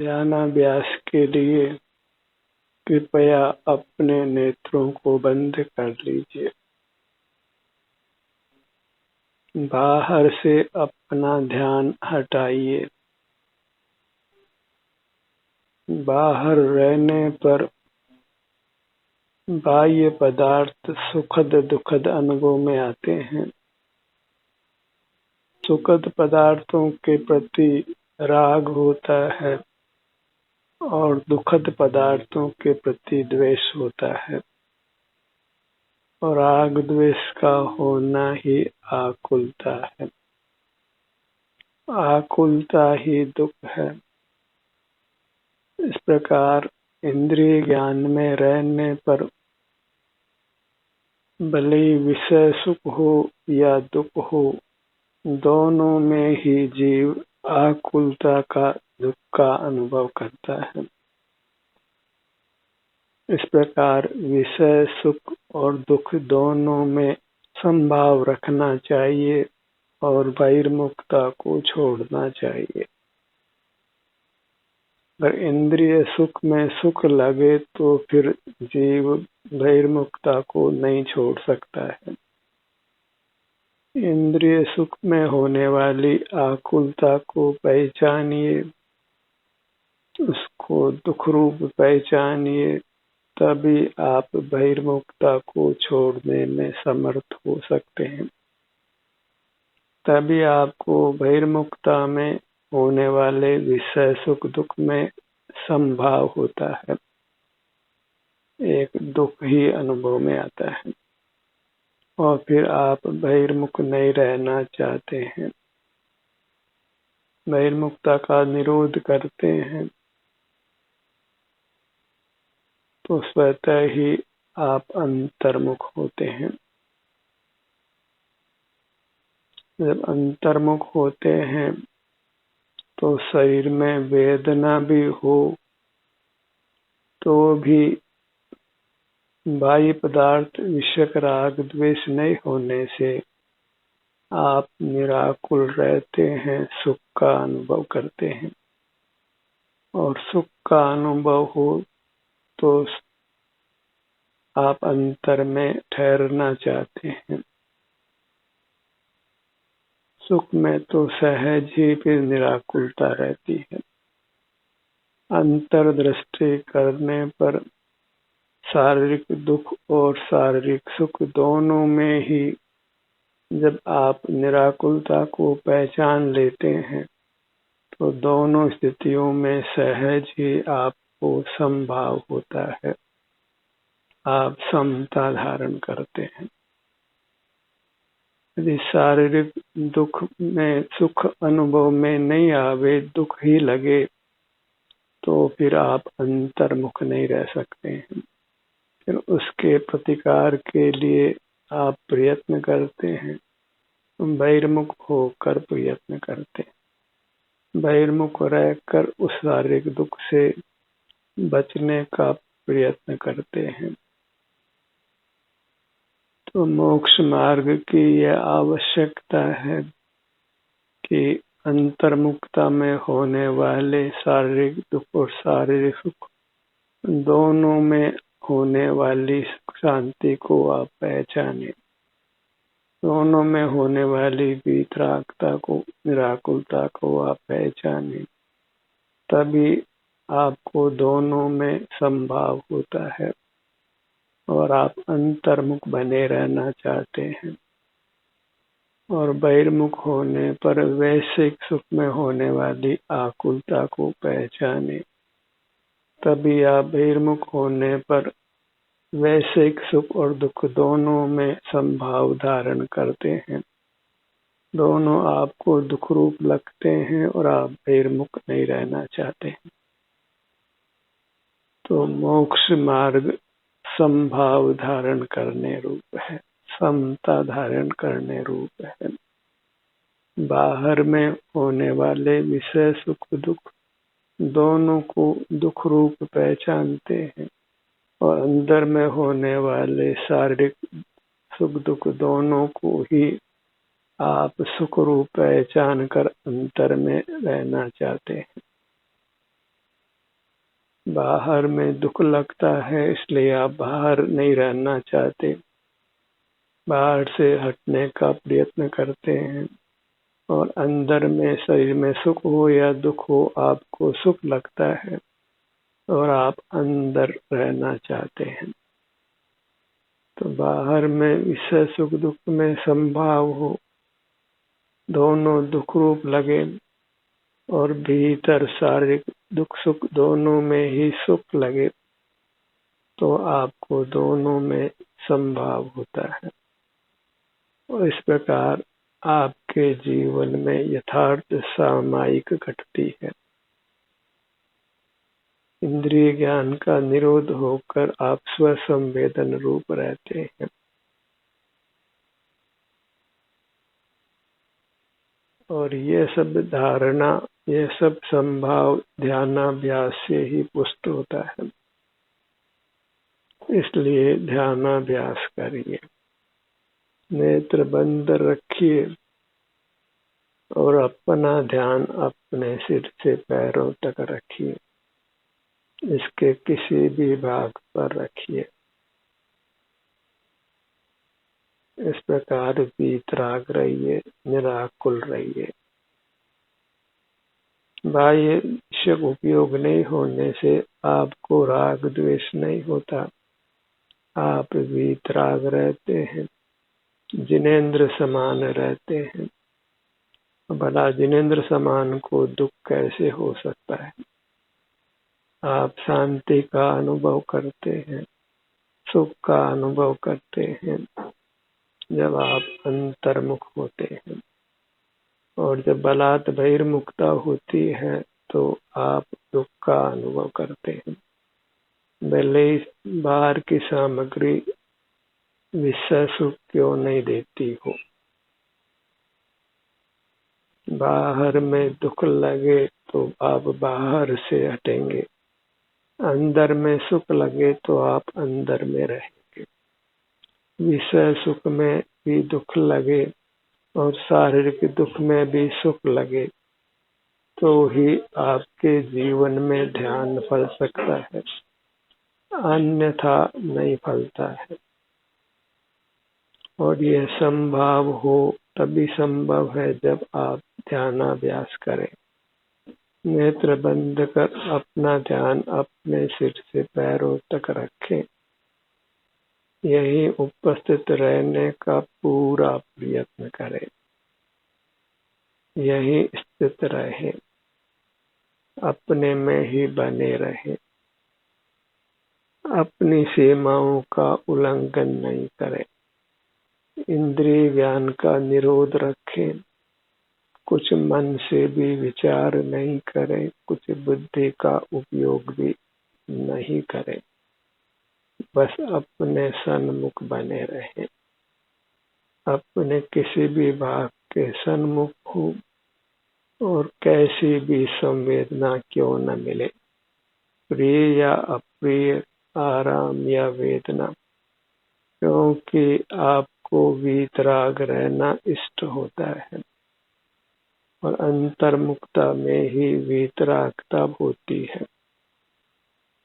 ध्यानाभ्यास के लिए कृपया अपने नेत्रों को बंद कर लीजिए। बाहर से अपना ध्यान हटाइए। बाहर रहने पर बाह्य पदार्थ सुखद दुखद अनुभव में आते हैं। सुखद पदार्थों के प्रति राग होता है और दुखद पदार्थों के प्रति द्वेष होता है। और राग द्वेष का होना ही आकुलता है। आकुलता ही दुख है। इस प्रकार इंद्रिय ज्ञान में रहने पर भले ही विषय सुख हो या दुख हो, दोनों में ही जीव आकुलता का दुख का अनुभव करता है। इस प्रकार विषय सुख और दुख दोनों में संभाव रखना चाहिए और बहिर्मुखता को छोड़ना चाहिए। अगर इंद्रिय सुख में सुख लगे तो फिर जीव बहिर्मुखता को नहीं छोड़ सकता है। इंद्रिय सुख में होने वाली आकुलता को पहचानिए, उसको दुख रूप पहचानिए, तभी आप बहिर्मुखता को छोड़ने में समर्थ हो सकते हैं। तभी आपको बहिर्मुखता में होने वाले विषय सुख दुख में संभाव होता है, एक दुख ही अनुभव में आता है और फिर आप बहिर्मुख नहीं रहना चाहते हैं, बहिर्मुखता का निरोध करते हैं, तो स्वतः ही आप अंतर्मुख होते हैं। जब अंतर्मुख होते हैं तो शरीर में वेदना भी हो तो भी बाह्य पदार्थ विषयक राग द्वेष नहीं होने से आप निराकुल रहते हैं, सुख का अनुभव करते हैं। और सुख का अनुभव हो तो आप अंतर में ठहरना चाहते हैं। सुख में तो सहज ही फिर निराकुलता रहती है। अंतर्दृष्टि करने पर शारीरिक दुख और शारीरिक सुख दोनों में ही जब आप निराकुलता को पहचान लेते हैं तो दोनों स्थितियों में सहज ही आपको संभाव होता है, आप समता धारण करते हैं। यदि शारीरिक दुख में सुख अनुभव में नहीं आवे, दुख ही लगे, तो फिर आप अंतर्मुख नहीं रह सकते हैं। फिर उसके प्रतिकार के लिए आप प्रयत्न करते हैं, बहिर्मुख होकर प्रयत्न करते हैं। बहिर्मुख रहकर उस शारीरिक दुख से बचने का प्रयत्न करते हैं। तो मोक्ष मार्ग की यह आवश्यकता है कि अंतर्मुखता में होने वाले शारीरिक दुख और शारीरिक सुख दोनों में होने वाली शांति को आप पहचाने, दोनों में होने वाली वीतरागता को, निराकुलता को आप पहचाने, तभी आपको दोनों में संभाव होता है और आप अंतर्मुख बने रहना चाहते हैं। और बहिर्मुख होने पर वैश्विक सुख में होने वाली आकुलता को पहचाने, तभी आप बहिर्मुख होने पर वैश्विक सुख और दुख दोनों में संभाव धारण करते हैं। दोनों आपको दुख रूप लगते हैं और आप बहिर्मुख नहीं रहना चाहते हैं। तो मोक्ष मार्ग संभाव धारण करने रूप है, समता धारण करने रूप है। बाहर में होने वाले विषय सुख दुख दोनों को दुख रूप पहचानते हैं और अंदर में होने वाले शारीरिक सुख दुख दोनों को ही आप सुख रूप पहचान कर अंतर में रहना चाहते हैं। बाहर में दुख लगता है, इसलिए आप बाहर नहीं रहना चाहते, बाहर से हटने का प्रयत्न करते हैं। और अंदर में शरीर में सुख हो या दुख हो, आपको सुख लगता है और आप अंदर रहना चाहते हैं। तो बाहर में विषय सुख दुख में संभाव हो, दोनों दुख रूप लगे, और भीतर शारीरिक दुख सुख दोनों में ही सुख लगे, तो आपको दोनों में संभाव होता है। और इस प्रकार आपके जीवन में यथार्थ सामायिक घटती है। इंद्रिय ज्ञान का निरोध होकर आप स्वसंवेदन रूप रहते हैं। और ये सब धारणा, ये सब संभाव ध्यानाभ्यास से ही पुष्ट होता है। इसलिए ध्यानाभ्यास करिए, नेत्र बंद रखिए और अपना ध्यान अपने सिर से पैरों तक रखिए, इसके किसी भी भाग पर रखिए। इस प्रकार वीतराग रहिए, निराकुल रहिए। बाह्य विषय उपयोग नहीं होने से आपको राग द्वेष नहीं होता, आप वीतराग रहते हैं, जिनेंद्र समान रहते हैं। भला जिनेंद्र समान को दुख कैसे हो सकता है? आप शांति का अनुभव करते हैं, सुख का अनुभव करते हैं जब आप अंतर्मुख होते हैं। और जब बलात् बहिर्मुखता होती है तो आप दुख का अनुभव करते हैं, भले ही बाहर की सामग्री विषय सुख क्यों नहीं देती हो। बाहर में दुख लगे तो आप बाहर से हटेंगे, अंदर में सुख लगे तो आप अंदर में रहेंगे। विषय सुख में भी दुख लगे और शारीरिक दुख में भी सुख लगे तो ही आपके जीवन में ध्यान फल सकता है, अन्यथा नहीं फलता है। और यह संभव हो तभी संभव है जब आप ध्यानाभ्यास करें। नेत्र बंद कर अपना ध्यान अपने सिर से पैरों तक रखें, यही उपस्थित रहने का पूरा प्रयत्न करें, यही स्थित रहे, अपने में ही बने रहे, अपनी सीमाओं का उल्लंघन नहीं करें, इंद्रिय ज्ञान का निरोध रखें, कुछ मन से भी विचार नहीं करें, कुछ बुद्धि का उपयोग भी नहीं करें, बस अपने सन्मुख बने रहें। अपने किसी भी भाग के सन्मुख हो और कैसी भी संवेदना क्यों न मिले, प्रिय या अप्रिय, आराम या वेदना, क्योंकि आपको वीतराग रहना इष्ट होता है और अंतर्मुखता में ही वीतरागता होती है।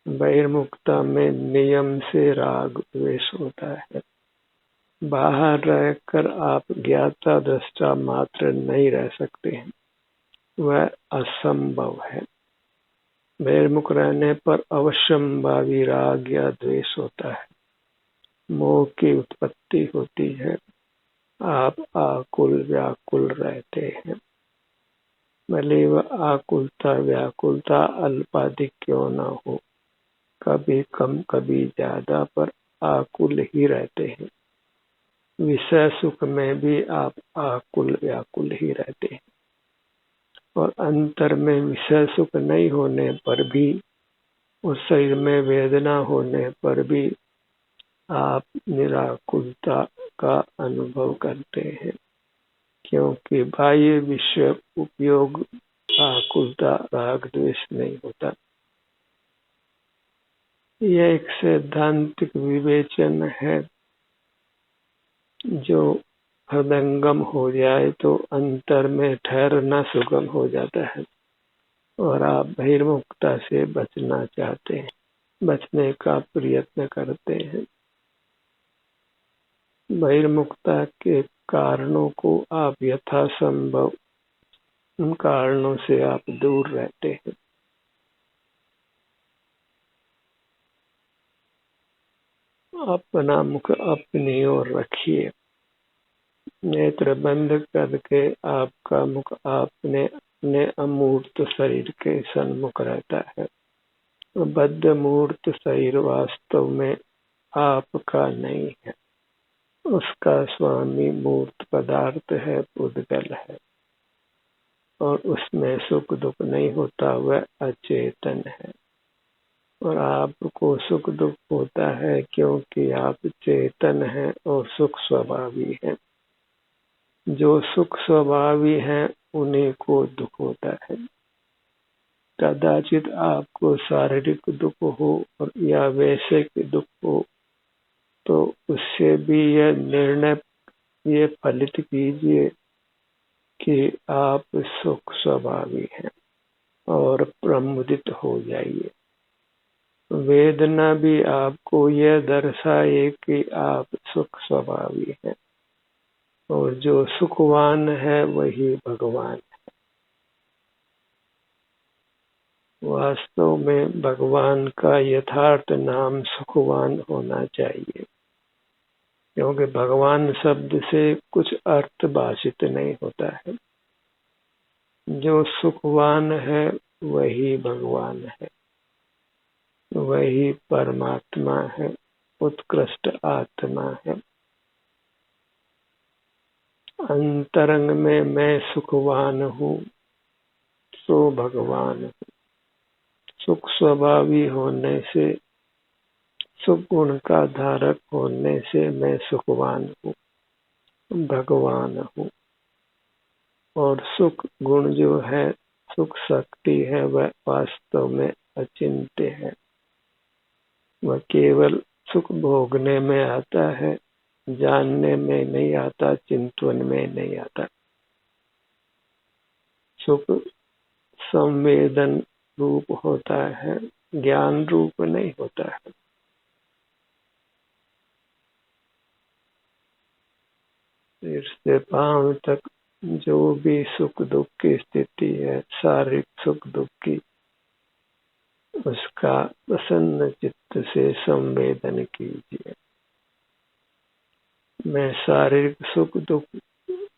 बहिर्मुखता में नियम से राग द्वेष होता है। बाहर रहकर आप ज्ञाता दृष्टा मात्र नहीं रह सकते हैं, वह असंभव है। बहिर्मुख रहने पर अवश्यंभावी राग या द्वेष होता है, मोह की उत्पत्ति होती है, आप आकुल व्याकुल रहते हैं। भले वह आकुलता व्याकुलता अल्पाधिक क्यों न हो, कभी कम कभी ज्यादा, पर आकुल ही रहते हैं। विषय सुख में भी आप आकुल व्याकुल ही रहते हैं। और अंतर में विषय सुख नहीं होने पर भी, उस शरीर में वेदना होने पर भी आप निराकुलता का अनुभव करते हैं, क्योंकि बाह्य विषय उपयोग आकुलता राग द्वेष नहीं होता। यह एक सैद्धांतिक विवेचन है। जो हृदंगम हो जाए तो अंतर में ठहरना सुगम हो जाता है। और आप बहिर्मुखता से बचना चाहते हैं, बचने का प्रयत्न करते हैं। बहिर्मुखता के कारणों को आप यथासंभव उन कारणों से आप दूर रहते हैं। अपना मुख अपनी ओर रखिए, नेत्र बंद करके आपका मुख अपने अमूर्त शरीर के सन्मुख रहता है। बद्ध मूर्त शरीर वास्तव में आपका नहीं है, उसका स्वामी मूर्त पदार्थ है, पुद्गल है, और उसमें सुख दुख नहीं होता, वह अचेतन है। और आपको सुख दुख होता है क्योंकि आप चेतन हैं और सुख स्वभावी हैं। जो सुख स्वभावी हैं उन्हीं को दुख होता है। कदाचित आपको शारीरिक दुख हो और या वैश्विक दुख हो, तो उससे भी ये फलित कीजिए कि आप सुख स्वभावी हैं और प्रमुदित हो जाइए। वेदना भी आपको यह दर्शाए कि आप सुख स्वभावी हैं, और जो सुखवान है वही भगवान है। वास्तव में भगवान का यथार्थ नाम सुखवान होना चाहिए, क्योंकि भगवान शब्द से कुछ अर्थ भाषित नहीं होता है। जो सुखवान है वही भगवान है, वही परमात्मा है, उत्कृष्ट आत्मा है। अंतरंग में मैं सुखवान हूँ, तो भगवान हूँ। सुख स्वभावी होने से, सुख गुण का धारक होने से मैं सुखवान हूँ, भगवान हूँ। और सुख गुण जो है, सुख शक्ति है, वह वास्तव में अचिंत्य है। वह केवल सुख भोगने में आता है, जानने में नहीं आता, चिंतन में नहीं आता। सुख संवेदन रूप होता है, ज्ञान रूप नहीं होता है। सिर से पांव तक जो भी सुख दुख की स्थिति है, शारीरिक सुख दुख की, उसका प्रसन्न चित्त से संवेदन कीजिए। मैं शारीरिक सुख दुख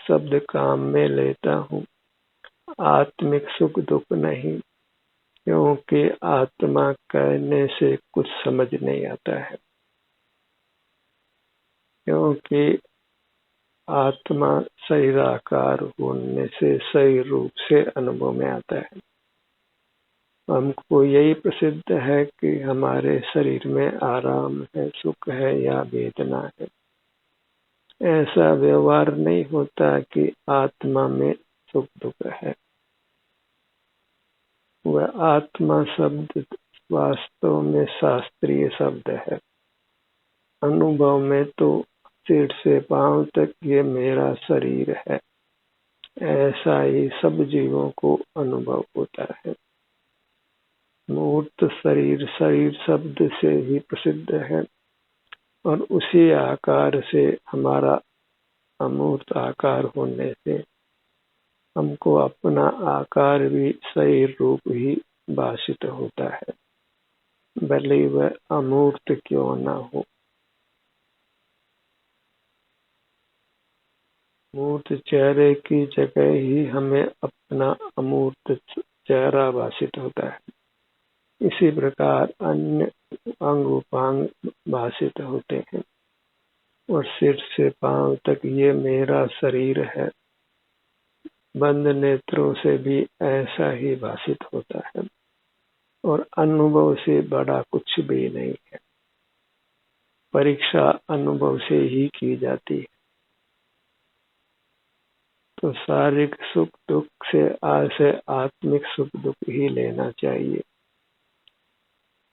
शब्द काम में लेता हूँ, आत्मिक सुख दुख नहीं, क्योंकि आत्मा कहने से कुछ समझ नहीं आता है। क्योंकि आत्मा शरीराकार होने से सही रूप से अनुभव में आता है। हमको यही प्रसिद्ध है कि हमारे शरीर में आराम है, सुख है या वेदना है। ऐसा व्यवहार नहीं होता कि आत्मा में सुख दुख है। वह आत्मा शब्द वास्तव में शास्त्रीय शब्द है। अनुभव में तो सिर से पांव तक ये मेरा शरीर है, ऐसा ही सब जीवों को अनुभव होता है। मूर्त शरीर शरीर शब्द से ही प्रसिद्ध है, और उसी आकार से, हमारा अमूर्त आकार होने से, हमको अपना आकार भी सही रूप ही भाषित होता है, भले वह अमूर्त क्यों न हो। मूर्त चेहरे की जगह ही हमें अपना अमूर्त चेहरा भाषित होता है। इसी प्रकार अन्य अंग उपांग भाषित होते हैं, और सिर से पांव तक ये मेरा शरीर है, बंद नेत्रों से भी ऐसा ही भाषित होता है, और अनुभव से बड़ा कुछ भी नहीं है। परीक्षा अनुभव से ही की जाती है। तो शारीरिक सुख दुख से आत्मिक सुख दुख ही लेना चाहिए।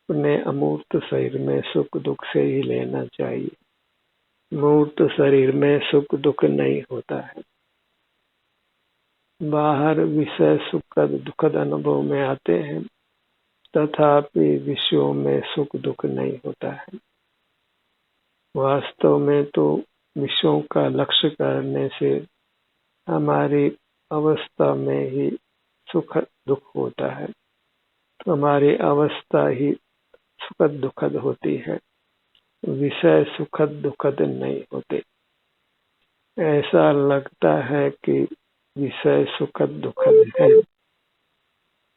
अपने अमूर्त शरीर में सुख दुख से ही लेना चाहिए। मूर्त शरीर में सुख दुख नहीं होता है। बाहर विषय सुखद दुखद अनुभव में आते हैं, तथापि विषयों में सुख दुख नहीं होता है। वास्तव में तो विषयों का लक्ष्य करने से हमारी अवस्था में ही सुख दुख होता है, तो हमारी अवस्था ही सुखद दुखद होती है। विषय सुखद दुखद नहीं होते। ऐसा लगता है कि विषय सुखद दुखद है,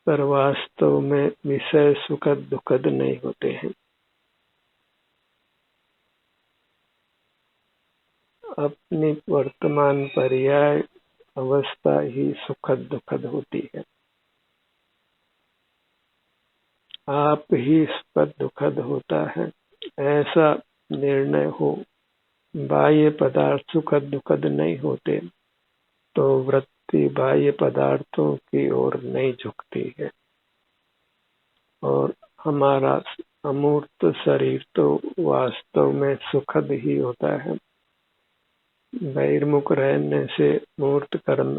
पर वास्तव में विषय सुखद दुखद नहीं होते हैं। अपनी वर्तमान पर्याय अवस्था ही सुखद दुखद होती है। आप ही सुखद दुखद होता है, ऐसा निर्णय हो। बाह्य पदार्थ सुखद दुखद नहीं होते, तो वृत्ति बाह्य पदार्थों की ओर नहीं झुकती है, और हमारा अमूर्त शरीर तो वास्तव में सुखद ही होता है। बहिर्मुख रहने से, मूर्त कर्म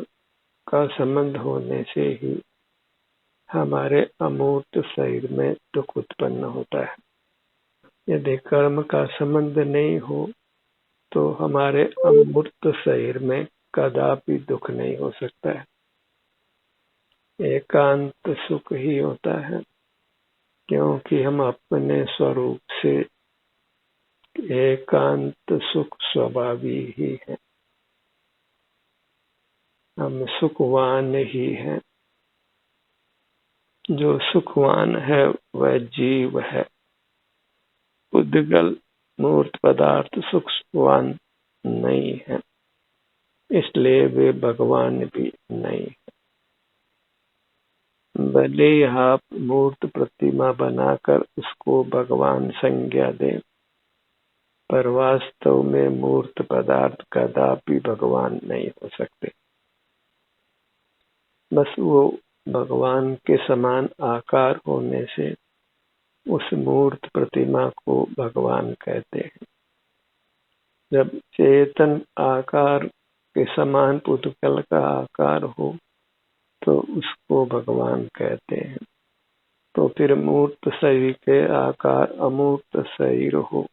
का संबंध होने से ही हमारे अमूर्त शरीर में दुख उत्पन्न होता है। यदि कर्म का संबंध नहीं हो तो हमारे अमूर्त शरीर में कदापि दुख नहीं हो सकता है। एकांत सुख ही होता है, क्योंकि हम अपने स्वरूप से एकांत सुख स्वभावी ही है। हम सुखवान ही हैं। जो सुखवान है वह जीव है। उद्गल मूर्त पदार्थ सुखवान नहीं है, इसलिए वे भगवान भी नहीं है। भले आप मूर्त प्रतिमा बनाकर उसको भगवान संज्ञा दें, पर वास्तव में मूर्त पदार्थ कदापि भगवान नहीं हो सकते। बस वो भगवान के समान आकार होने से उस मूर्त प्रतिमा को भगवान कहते हैं। जब चेतन आकार के समान पुतगल का आकार हो तो उसको भगवान कहते हैं। तो फिर मूर्त शरीर के आकार अमूर्त शरीर हो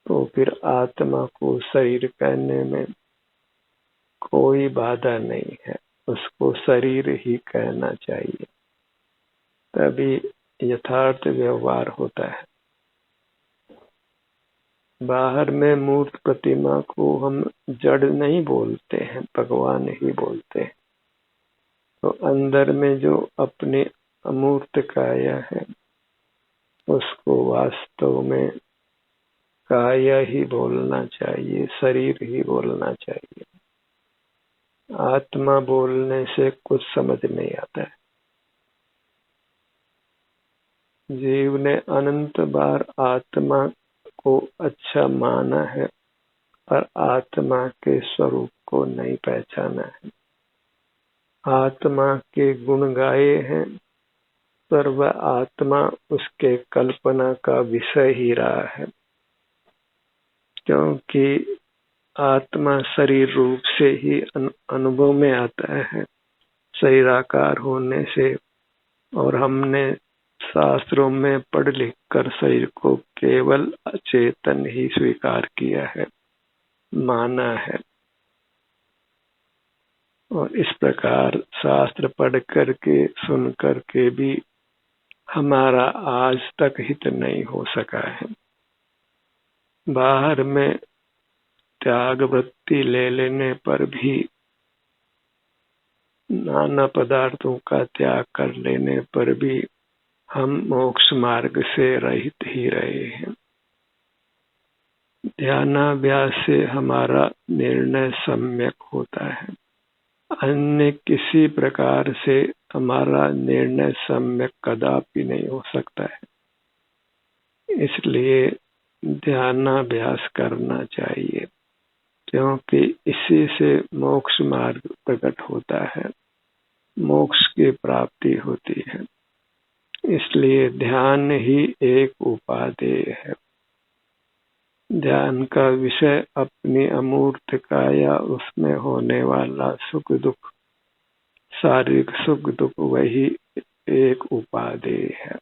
तो फिर आत्मा को शरीर कहने में कोई बाधा नहीं है, उसको शरीर ही कहना चाहिए, तभी यथार्थ व्यवहार होता है। बाहर में मूर्त प्रतिमा को हम जड़ नहीं बोलते हैं, भगवान ही बोलते हैं। तो अंदर में जो अपने अमूर्त काया है उसको वास्तव में काया ही बोलना चाहिए, शरीर ही बोलना चाहिए। आत्मा बोलने से कुछ समझ नहीं आता है। जीव ने अनंत बार आत्मा को अच्छा माना है, पर आत्मा के स्वरूप को नहीं पहचाना है। आत्मा के गुण गाए हैं, पर वह आत्मा उसके कल्पना का विषय ही रहा है, क्योंकि आत्मा शरीर रूप से ही अनुभव में आता है, शरीराकार होने से। और हमने शास्त्रों में पढ़ लिख कर शरीर को केवल अचेतन ही स्वीकार किया है, माना है। और इस प्रकार शास्त्र पढ़ करके सुन करके भी हमारा आज तक हित नहीं हो सका है। बाहर में त्याग वृत्ति ले लेने पर भी, नाना पदार्थों का त्याग कर लेने पर भी हम मोक्ष मार्ग से रहित ही रहे हैं। ध्यानाभ्यास से हमारा निर्णय सम्यक होता है, अन्य किसी प्रकार से हमारा निर्णय सम्यक कदापि नहीं हो सकता है। इसलिए ध्यानाभ्यास करना चाहिए, क्योंकि इसी से मोक्ष मार्ग प्रकट होता है, मोक्ष की प्राप्ति होती है। इसलिए ध्यान ही एक उपादेय है। ध्यान का विषय अपनी अमूर्त काया, उसमें होने वाला सुख दुख शारीरिक सुख दुख वही एक उपादेय है।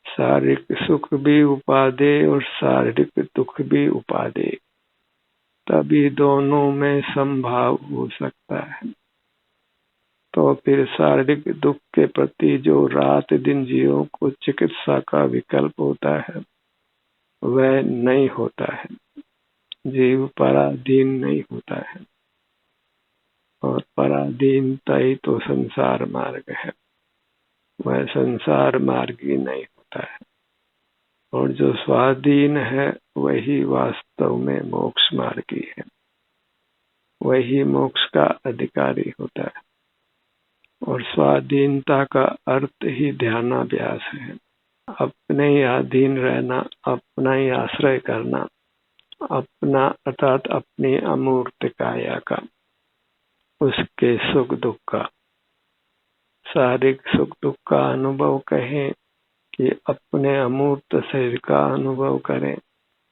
शारीरिक सुख भी उपादेय और शारीरिक दुख भी उपादेय, तभी दोनों में संभाव हो सकता है। तो फिर शारीरिक दुख के प्रति जो रात दिन जीवों को चिकित्सा का विकल्प होता है वह नहीं होता है। जीव पराधीन नहीं होता है, और पराधीनता ही तो संसार मार्ग है, वह संसार मार्ग ही नहीं होता है। और जो स्वाधीन है वही वास्तव में मोक्ष मार्गी है, वही मोक्ष का अधिकारी होता है। और स्वाधीनता का अर्थ ही ध्यानाभ्यास है। अपने ही अधीन रहना, अपना ही आश्रय करना, अपना अर्थात अपनी अमूर्त काया का, उसके सुख दुख का, शारीरिक सुख दुख का अनुभव कहें कि अपने अमूर्त शरीर का अनुभव करें,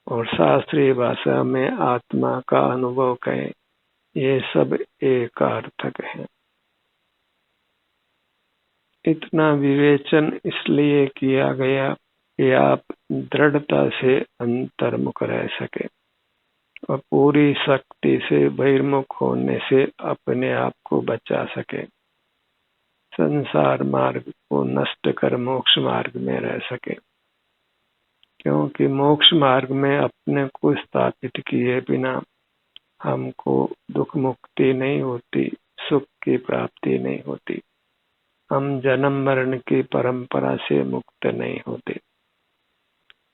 और शास्त्रीय भाषा में आत्मा का अनुभव करें, ये सब एकार्थक है। इतना विवेचन इसलिए किया गया कि आप दृढ़ता से अंतर्मुख रह सके और पूरी शक्ति से बहिर्मुख होने से अपने आप को बचा सके, संसार मार्ग को नष्ट कर मोक्ष मार्ग में रह सके। क्योंकि मोक्ष मार्ग में अपने को स्थापित किए बिना हमको दुख मुक्ति नहीं होती, सुख की प्राप्ति नहीं होती। हम जन्म मरण की परंपरा से मुक्त नहीं होते,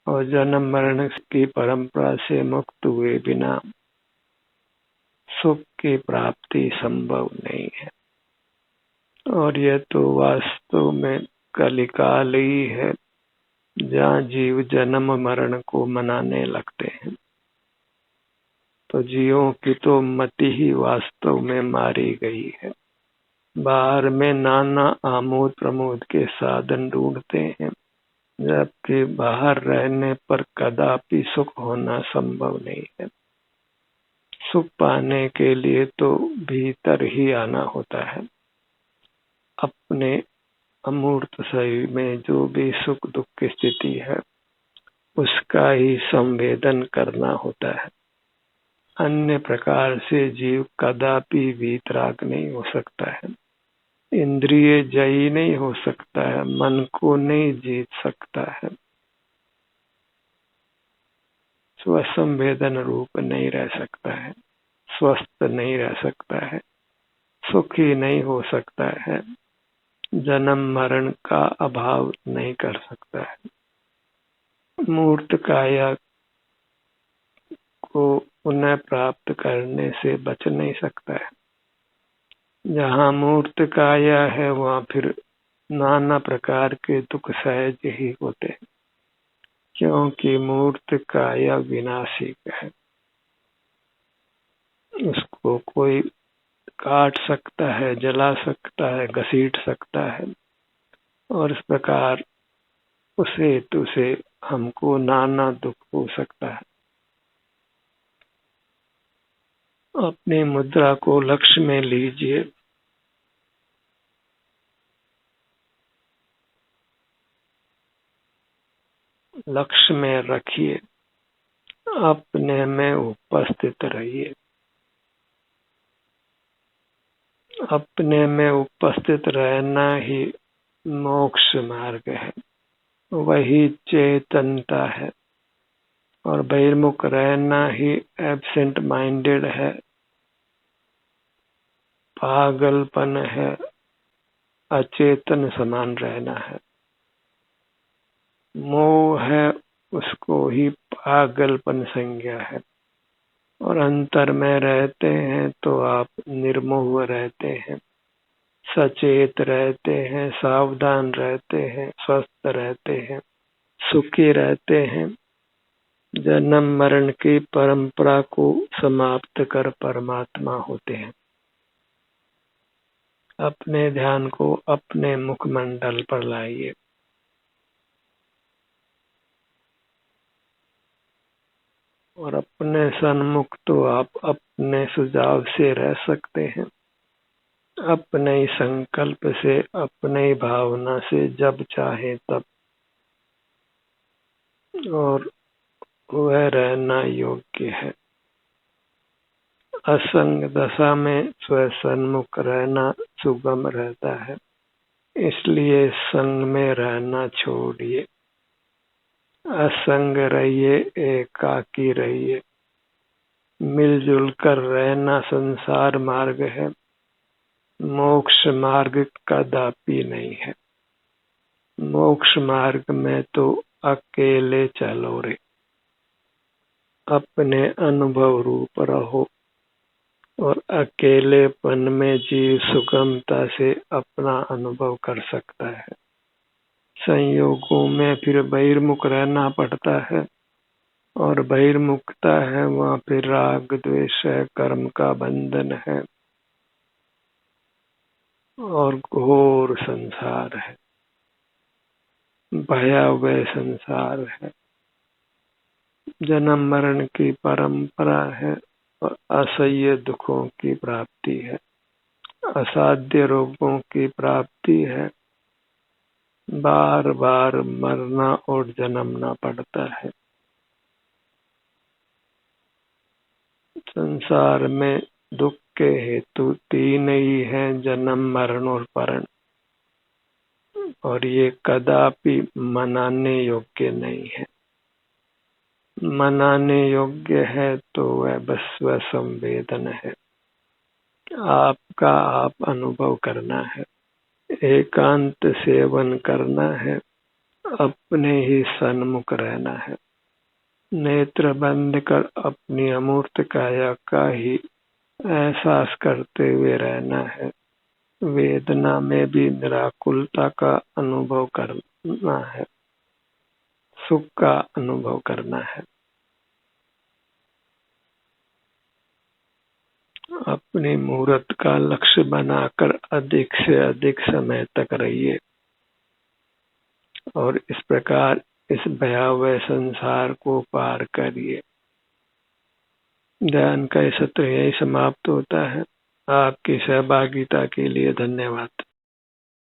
और जन्म मरण की परंपरा से मुक्त हुए बिना सुख की प्राप्ति संभव नहीं है। और यह तो वास्तव में कलिकाल ही है जहाँ जीव जन्म मरण को मनाने लगते हैं। तो जीवों की तो मति ही वास्तव में मारी गई है। बाहर में नाना आमोद प्रमोद के साधन ढूंढते हैं, जबकि बाहर रहने पर कदापि सुख होना संभव नहीं है। सुख पाने के लिए तो भीतर ही आना होता है। अपने अमूर्त शरीर में जो भी सुख दुख की स्थिति है उसका ही संवेदन करना होता है। अन्य प्रकार से जीव कदापि वीतराग नहीं हो सकता है, इंद्रिय जयी नहीं हो सकता है, मन को नहीं जीत सकता है, स्वसंवेदन रूप नहीं रह सकता है, स्वस्थ नहीं रह सकता है, सुखी नहीं हो सकता है, जन्म मरण का अभाव नहीं कर सकता है, मूर्त काया को पुनः प्राप्त करने से बच नहीं सकता है। जहाँ मूर्त काया है वहाँ फिर नाना प्रकार के दुख सहज ही होते हैं, क्योंकि मूर्त काया विनाशी है। उसको कोई काट सकता है, जला सकता है, घसीट सकता है, और इस प्रकार उस हेतु से हमको नाना दुख हो सकता है। अपनी मुद्रा को लक्ष्य में लीजिए, लक्ष्य में रखिए, अपने में उपस्थित रहिए। अपने में उपस्थित रहना ही मोक्ष मार्ग है, वही चेतनता है। और बहिर्मुख रहना ही एब्सेंट माइंडेड है, पागलपन है, अचेतन समान रहना है। मोह है, उसको ही पागलपन संज्ञा है। और अंतर में रहते हैं तो आप निर्मोह रहते हैं, सचेत रहते हैं, सावधान रहते हैं, स्वस्थ रहते हैं, सुखी रहते हैं, जन्म मरण की परंपरा को समाप्त कर परमात्मा होते हैं। अपने ध्यान को अपने मुखमंडल पर लाइए। और अपने सन्मुख तो आप अपने सुझाव से रह सकते हैं, अपने ही संकल्प से, अपने ही भावना से जब चाहे तब, और वह रहना योग्य है। असंग दशा में स्वसन्मुख रहना सुगम रहता है, इसलिए संग में रहना छोड़िए, असंग रहिए, एकाकी रहिए। मिलजुल कर रहना संसार मार्ग है, मोक्ष मार्ग कदापि नहीं है। मोक्ष मार्ग में तो अकेले चलो रे, अपने अनुभव रूप रहो, और अकेलेपन में जीव सुगमता से अपना अनुभव कर सकता है। संयोगों में फिर बहिर्मुख रहना पड़ता है, और बहिर्मुखता है वहां फिर राग द्वेष है, कर्म का बंधन है, और घोर संसार है, भयावह संसार है, जन्म मरण की परंपरा है, और असह्य दुखों की प्राप्ति है, असाध्य रोगों की प्राप्ति है, बार बार मरना और जन्मना पड़ता है। संसार में दुख के हेतु तीन ही हैं, जन्म मरण और परण, और ये कदापि मनाने योग्य नहीं है। मनाने योग्य है तो वह बस वह संवेदन है, आपका आप अनुभव करना है, एकांत सेवन करना है, अपने ही सन्मुख रहना है, नेत्र बंद कर अपनी अमूर्त काया का ही एहसास करते हुए रहना है, वेदना में भी निराकुलता का अनुभव करना है, सुख का अनुभव करना है। अपनी मूर्त का लक्ष्य बनाकर अधिक से अधिक समय तक रहिए, और इस प्रकार इस भयावह संसार को पार करिए। ध्यान का सत्र यही समाप्त होता है। आपकी सहभागिता के लिए धन्यवाद।